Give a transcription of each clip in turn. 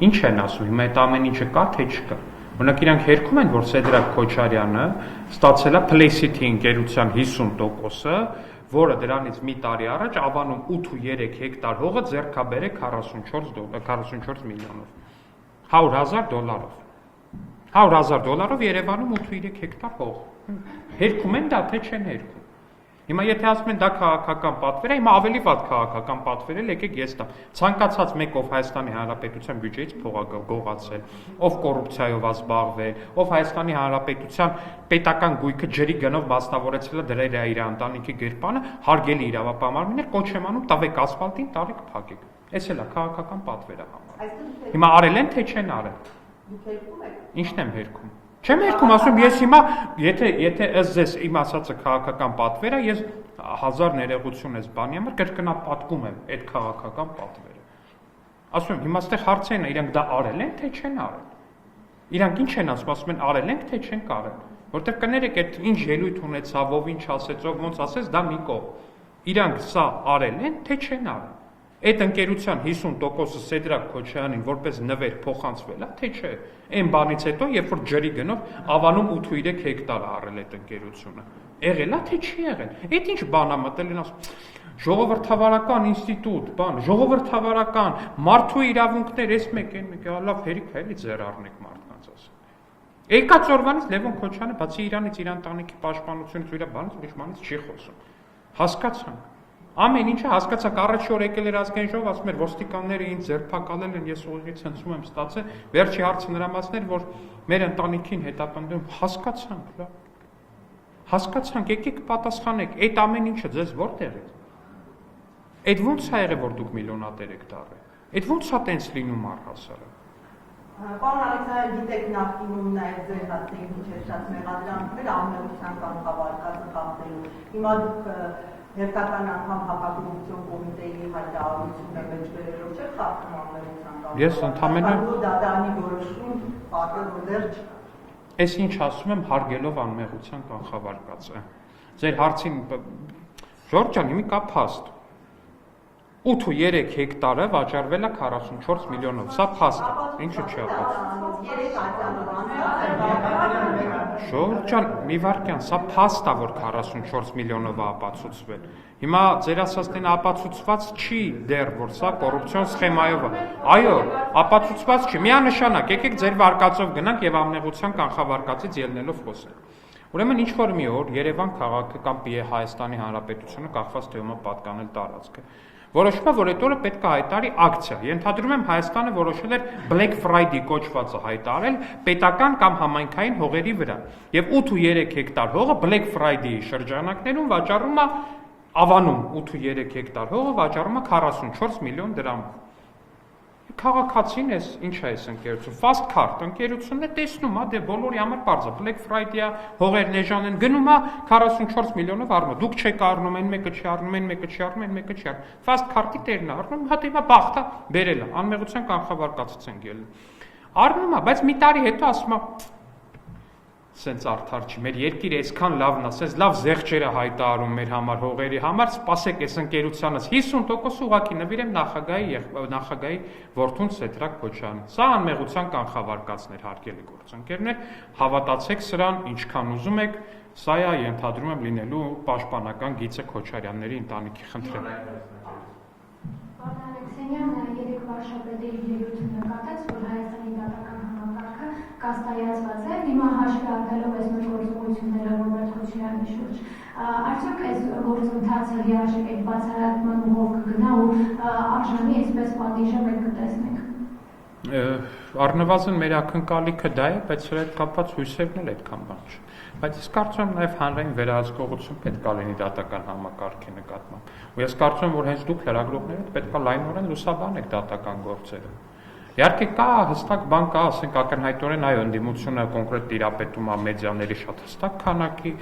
ինչ են ասում, հիմա այդ ամեն ինչը կա թե չկա։ Օրինակ իրանք հերքում են, որ Սեդրակ Քոչարյանը ստացել է Play-City ընկերության 50%-ը, որը դրանից մի տարի առաջ Ավանում 8.3 հեկտար հողը ձեռքաբերել 44 միլիոնով, $100,000։ $100,000 Երևանում 8.3 հեկտար հող։ Հերքում են դա, թե չեն հերքում։ Հիմա եթե ասում են դա քաղաքական պատվեր է, հիմա ավելի վատ քաղաքական պատվեր է, եկեք ես տամ։ Ցանկացած մեկով Հայաստանի Հանրապետության բյուջեից փող գողացել, ով կոռուպցիայով զբաղվել, ով Հայաստանի Հանրապետության պետական գույքը ջրի գնով մասնավորեցրել է դրել է իր ընտանիքի գրպանը, հարգելի իրավապահարներ կոչ եմ անում, տվեք ասֆալտին, տարեք փակեք։ Էս էլ է քաղաքական պատվեր է համարվում։ Հիմա արել են թե չեն արել։ Դուք հերքում եք։ Ինչն եմ հերքում։ Չեմ հերքում, ասում ես հիմա, եթե ըստ ձեզ իմ ասածը քաղաքական պատվեր է, ես 1000 ներողություն ես բանի համար կրկնապատկում եմ այդ քաղաքական պատվերը։ Ասում եմ, հիմա այստեղ հարցերն է, իրանք դա արել են թե չեն արել։ Իրանք ինչ են ասում են արել ենք թե չենք արել։ Որտեվ կներեք, այդ ինչ ելույթ ունեցավ, ով ինչ ասեց, ով ոնց ասեց, դա մի կողմ։ Իրանք սա արել են թե չեն արել։ Այդ ընկերության 50%-ը Սեդրակ Քոչարյանին որպես նվեր փոխանցվել է, թե չէ։ Այն բանից հետո, երբ որ ջրի գնով Ավանում 8.3 հեկտար է առել այդ ընկերությունը։ Եղել է թե չի եղել։ Այդ ինչ բան է մտել են ասում։ Ժողովրդավարական ինստիտուտ, բան, ժողովրդավարական, մարդու իրավունքներ, էս մեկ, այն մեկ, լավ հերիք է, էլի ձեր առնեք մարդկանց ասում։ Եկած օրվանից Լևոն Քոչարյանը բացի իրանից իր ընտանիքի պաշտպանությունից ու իր բանից ուրիշ բանից չի խոսում։ Հասկացանք։ Ամեն ինչը հասկացանք, առաջի օր եկել էր ազգային ժողով, ասում էր ոստիկանները ինձ ձերբակալել են, ես ուղղակի ցնցում եմ ստացել, վերջի հարցը նրա մասն էր, որ մեր ընտանիքին հետապնդում, հասկացանք, լավ։ Հասկացանք, եկեք պատասխանեք, այդ ամեն ինչը ձեզ որտեղ է։ Այդ ո՞նց է եղել, որ դուք միլիոնատեր եք դառել։ Այդ ո՞նց է տենց լինում առհասարակ։ Պարոն Ալեքսանդր, գիտեք նախկինում նաև ձեր հաստատին ինչ էր շատ մեղադրանքներ անմեղության կամ կավարկածը խախտելու։ Հիմա դուք հերթական անգամ հակակոռուպցիոն կոմիտեի հայտարարությունը մեջբերելով չեք խախտում անմեղության կամ։ Ես ընդհանրապես դատարանի որոշում պատել որ դեռ չկա։ Այս ինչ ասում եմ հարգելով անմեղության կանխավարկածը։ Ձեր հարցին Ժորժ ջան, մի կա փաստ։ 8.3 հեկտարը վաճառվել է 44 միլիոնով, սա փաստ է, ինչու՞ չի ապացուցում։ Ժորժ ջան, մի վարքյան, սա փաստ է, որ 44 միլիոնով է ապացուցվել։ Հիմա ձեր ասածն ապացուցված չի դեռ, որ սա կոռուպցիոն սխեմայով է։ Այո, ապացուցված չի։ Միանշանակ, եկեք ձեր վարկածով գնանք եւ ամնեղության կանխավարկածից ելնելով խոսենք։ Ուրեմն ինչ որ մի օր Երևան քաղաքը կամ Հայաստանի Հանրապետությունը կախված թե ումա պատկանել տարածքը։ Որոշվում է, որ այդ օրը պետք է հայտարարի ակցիա։ Ենթադրում եմ Հայաստանը որոշել էր Black Friday կոչվածը հայտարարել պետական կամ համայնքային հողերի վրա։ Եվ 8.3 հեկտար հողը Black Friday-ի շրջանակներում վաճառում է Ավանում 8.3 հեկտար հողը վաճառում է 44 միլիոն դրամով։ Քաղաքացին էս ինչ է այս ընկերություն, Fast Card ընկերությունն է տեսնում, դե բոլորի համար բարձ է, Black Friday-ը հողերն էժան են, գնում է 44 միլիոնով առնում, դուք չեք առնում, այն մեկը չի առնում, այն մեկը չի առնում, այն մեկը չի առնում, Fast Card-ի տերն է առնում, հա դե բախտա բերել է, անմեղության կանխավարկածից են ելել։ Առնում է, բայց մի տարի հետո ասում է սենց արդար չի, մեր երկիրը այսքան լավն է, սենց լավ զեղչեր է հայտարարում մեր համար հողերի համար, սպասեք այս ընկերությանից 50% ուղղակի նվիրեմ նախագահի որդուն Սեդրակ Քոչարյանին։ Սա անմեղության կանխավարկածն էր, հարգելի գործընկերներ, հավատացեք սրան, ինչքան ուզում եք, սա է ենթադրում եմ լինելու պաշտպանական գիծը Քոչարյանների ընտանիքի, խնդրեմ։ Պարոն Ալեքսանյան, երեք վարշապետի ելույթ նկատեց, որ Հայաստանի դատական համակարգը կաստայացված է, հիմա հաշվի առնելով այս նոր գործողությունները Ռոբերտ Քոչարյանի շուրջ, արդյոք այս գործընթացը լիարժեք այդ բացահայտման ուղով կգնա ու արժանի այսպես պատիժը մենք կտեսնենք։ Առնվազն մեր ակնկալիքը դա է, բայց սրա հետ կապված հույսերն էլ այդքան բան չէ։ Բայց ես կարծում եմ նաև հանրային վերահսկողություն պետք է լինի դատական համակարգի նկատմամբ։ Ու ես կարծում եմ, որ հենց դուք լրագրողները պետք է լայնորեն լուսաբանեք դատական գործերը։ Իհարկե կա հստակ բան կա, ասենք ակնհայտորեն այո, ընդդիմությունը կոնկրետ տիրապետում է մեդիաների շատ հստակ քանակի,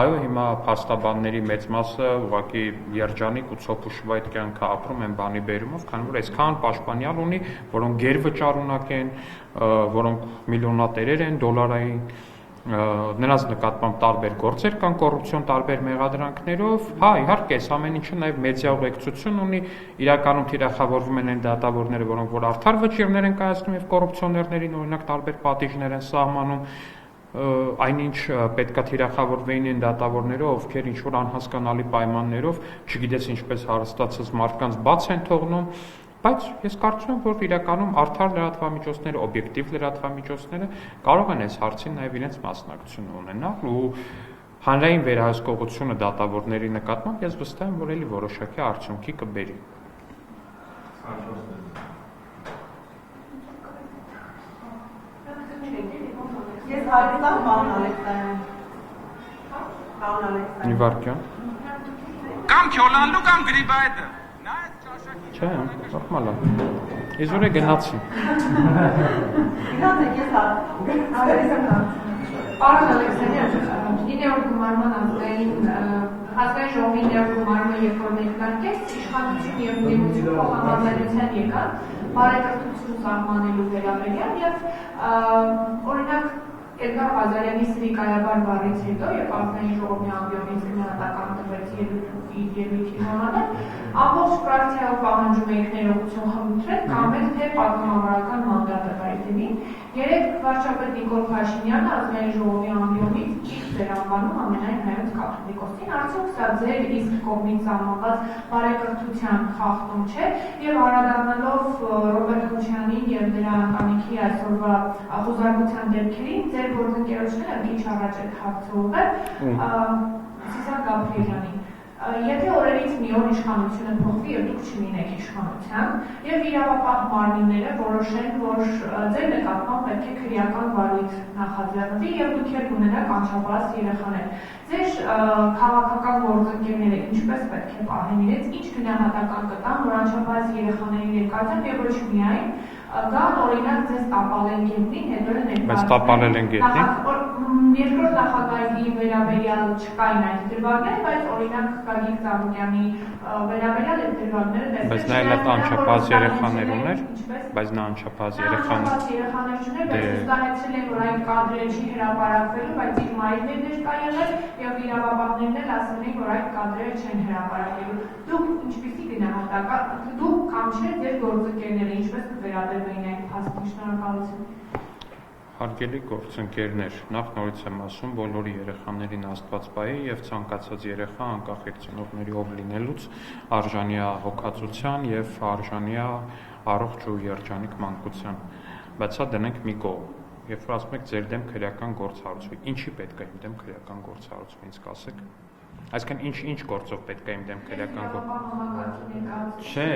այո, հիմա փաստաբանների մեծ մասը ուղղակի երջանիկ ու ցոփուշվայ կյանք ապրում են բանի բերումով, քանի որ այսքան պաշտպանյալ ունի, որոնք գերվճարունակ են, որոնք միլիոնատերեր են, դոլարային նրանց նկատմամբ տարբեր գործեր կան կոռուպցիոն տարբեր մեղադրանքներով, հա, իհարկե, այս ամեն ինչը նաև մեդիա ուղեկցություն ունի, իրականում թիրախավորվում են այն դատավորները, որոնք որ արդար վճիռներ են կայացնում եւ կոռուպցիոներներին օրինակ տարբեր պատիժներ են սահմանում, այնինչ պետքա թիրախավորվեին այն դատավորները, ովքեր ինչ-որ անհասկանալի պայմաններով, չգիտես ինչպես հարստացած մարդկանց բաց են թողնում, բայց ես կարծում եմ, որ իրականում արդար լրատվամիջոցները, օբյեկտիվ լրատվամիջոցները կարող են այս հարցին նաև իրենց մասնակցություն ունենալ ու հանրային վերահսկողությունը դատավորների նկատմամբ ես վստահ եմ, որ էլի որոշակի արդյունքի կբերի։ Ես հարցամ պարոն Ալեքսանյան։ Պարոն Ալեքսանյան։ Նիվարկյան։ Կամ քյոլանլու կամ գրիբայդը։ Նա այս ճաշակի Չէ, նորմալ է։ Իզուր է գնացի։ Գնացեք, ես հարցամ։ Պարոն Ալեքսանյան, 9-րդ գումարման ազգային ժողովի 9-րդ գումարումը երբ որ ներկայացվեց, իշխանություն եւ դիմություն փոխհամաձայնության եկան բարեկրթություն սահմանելու վերաբերյալ եւ օրինակ Էդգար Ղազարյանի սրիկայաբար բառից հետո եւ ազգային ժողովի ամբիոնից գնահատական տվեց ելույթի ժամանակ ամբողջ ֆրակցիայով պահանջում էինք ներողություն խնդրել կամ էլ թե պատգամավորական մանդատը կայացվին։ Երեք վարչապետ Նիկոլ Փաշինյանը ազգային ժողովի ամբիոնից ճիշտ էր անվանում ամենայն հայոց կաթողիկոսին, արդյոք սա ձեր իսկ կողմից սահմանված բարեկրթության խախտում չէ եւ անդրադառնալով Ռոբերտ Քոչարյանին եւ նրա ընտանիքի այսօրվա խոզարկության դեպքերին ձեր գործընկերությունները մի քիչ առաջ այդ հարցը ուղղել Սիսակ Գաբրիելյանին Եթե օրերից մի օր իշխանությունը փոխվի եւ դուք չլինեք իշխանության եւ իրավապահ մարմինները որոշեն, որ ձեր նկատմամբ պետք է քրեական վարույթ նախաձեռնվի եւ դուք եք ունենաք անչափահաս երեխաներ, ձեր քաղաքական գործընկերները ինչպես պետք է պահեն իրենց, ինչ գնահատական կտան, որ անչափահաս երեխաների ներկայությամբ եւ ոչ միայն Գան օրինակ ձեզ տապալել գետնին, հետո էլ ներկայացնել։ Բայց տապալել են գետնին։ Երկրորդ նախագահի վերաբերյալ չկային այդ դրվագները, բայց օրինակ Գագիկ Ծառուկյանի վերաբերյալ այդ դրվագները Բայց նա էլ անչափահաս երեխաներ ուներ, բայց նա անչափահաս երեխաներ չուներ, բայց զգացել են, որ այդ կադրերը չի հրապարակվելու, բայց իր մայրն էր ներկա եղել եւ իրավապահներն էլ ասել են, որ այդ կադրերը չեն հրապարակելու։ Դուք ինչպեսի գնահատական, դուք կամ չէ ձեր գործընկերները ինչպես կվերաբերվեին այդ փաստին, շնորհակալություն։ Հարգելի գործընկերներ, նախ նորից եմ ասում բոլորի երեխաներին Աստված պահի եւ ցանկացած երեխա անկախ իր ծնողների ով լինելուց արժանի է հոգացության եւ արժանի է առողջ ու երջանիկ մանկության, բայց սա դնենք մի կողմ։ Երբ որ ասում եք ձեր դեմ քրեական գործ հարուցվի, ինչի պետք է իմ դեմ քրեական գործ հարուցվի, ինձ կասեք։ Այսինքն ինչ գործով պետք է իմ դեմ քրեական գործ։ Չէ,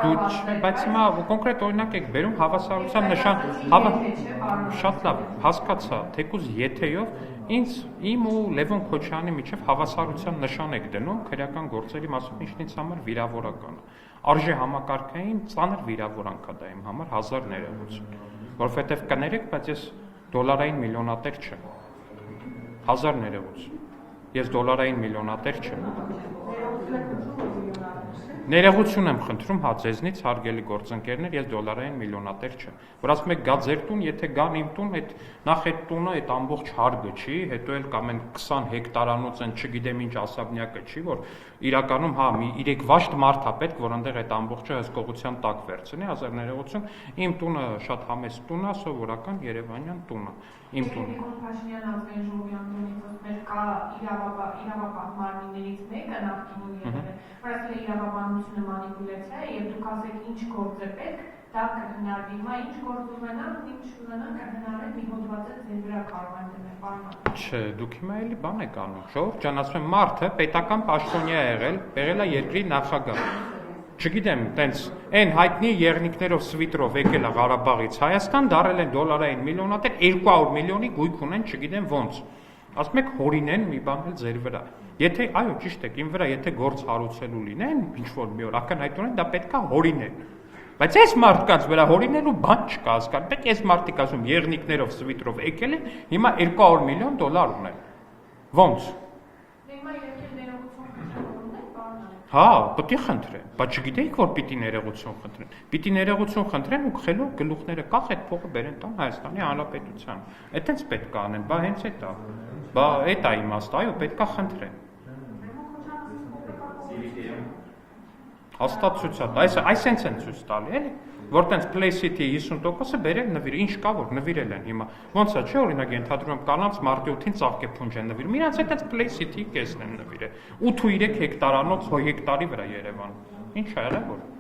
դու չէ, բայց հիմա կոնկրետ օրինակ եք բերում հավասարության նշան, շատ լավ, հասկացա, թեկուզ եթեյով ինձ իմ ու Լևոն Քոչարյանի միջև հավասարության նշան եք դնում քրեական գործերի մասով, ինչն ինձ համար վիրավորական է։ Արժե համակարգային ծանր վիրավորանք է դա իմ համար 1000 ներողություն, որովհետև կներեք, բայց ես դոլարային միլիոնատեր չեմ։ 1000 ներողություն։ Ես դոլարային միլիոնատեր չեմ։ Ներողություն եմ խնդրում հա ձեզնից հարգելի գործընկերներ, ես դոլարային միլիոնատեր չեմ։ Որ ասում եք գա ձեր տուն, եթե գան իմ տուն, այդ նախ այդ տունը այդ ամբողջ հարգը չի, հետո էլ կամ են 20 հեկտարանոց են, չգիտեմ ինչ ասաբնյակը չի, որ իրականում հա մի 3 վաշտ մարդ է պետք, որ այնտեղ այդ ամբողջը հսկողության տակ վերցնի, 1000 ներողություն, իմ տունը շատ համեստ տուն է, սովորական երևանյան տուն է, իմ տունը։ Նիկոլ Փաշինյան ազգային ժողովի անդամից մեր կա իրավապահ մարմիններից մեկը նախկինում եղել է, որ ասել է իրավաբանությունը մանիպուլյացիա է եւ դուք ասեք ինչ գործ է պետք, դա կհնարվի, հիմա ինչ գործ ունենան, ինչ ունենան կհնարեն մի հոդվածը ձեր վրա կարող են դնել, պարոն։ Չէ, դուք հիմա էլի բան եք անում, ժողովուրդ ջան, ասում եմ մարդը պետական պաշտոնյա եղել, եղել է երկրի նախագահ։ Չգիտեմ, տենց այն հայտնի եղնիկներով սվիտրով եկել է Ղարաբաղից Հայաստան, դարել են դոլարային միլիոնատեր, 200 միլիոնի գույք ունեն, չգիտեմ ոնց։ Ասում եք հորինեն մի բան էլ ձեր վրա։ Եթե այո, ճիշտ եք, իմ վրա եթե գործ հարուցելու լինեն, ինչ որ մի օր ակնհայտորեն դա պետքա հորինեն։ Բայց այս մարդկանց վրա հորինելու բան չկա, հասկանում եք, այս մարդիկ ասում եղնիկներով սվիտրով եկել են, հիմա 200 միլիոն դոլար ունեն։ Ոնց։ Հիմա եկել ներողություն խնդրում եք, պարոն Հա, պետք է խնդրեն, բայց չգիտեիք, որ պիտի ներողություն խնդրեն։ Պիտի ներողություն խնդրեն ու խելոք գլուխները կախ այդ փողը բերեն տան Հայաստանի Հանրապետության։ Այդտենց պետք է անեն, բա հենց էդ է։ Բա էդ է իմաստը, այո, պետք է խնդրեն։ Հաստատությունա, այսենց են ցույց տալի, էլի, որ տենց Play City-ի 50%-ը բերել նվիրել, ինչ կա որ նվիրել են հիմա։ Ոնց է, չէ, օրինակ ենթադրում եմ կանանց մարտի 8-ին ծաղկե փունջ են նվիրում։ Իրանց այդպես Play City-ի կեսն են նվիրել։ 8 ու 3 հեկտարանոց հեկտարի վրա Երևան։ Ինչ է եղել որ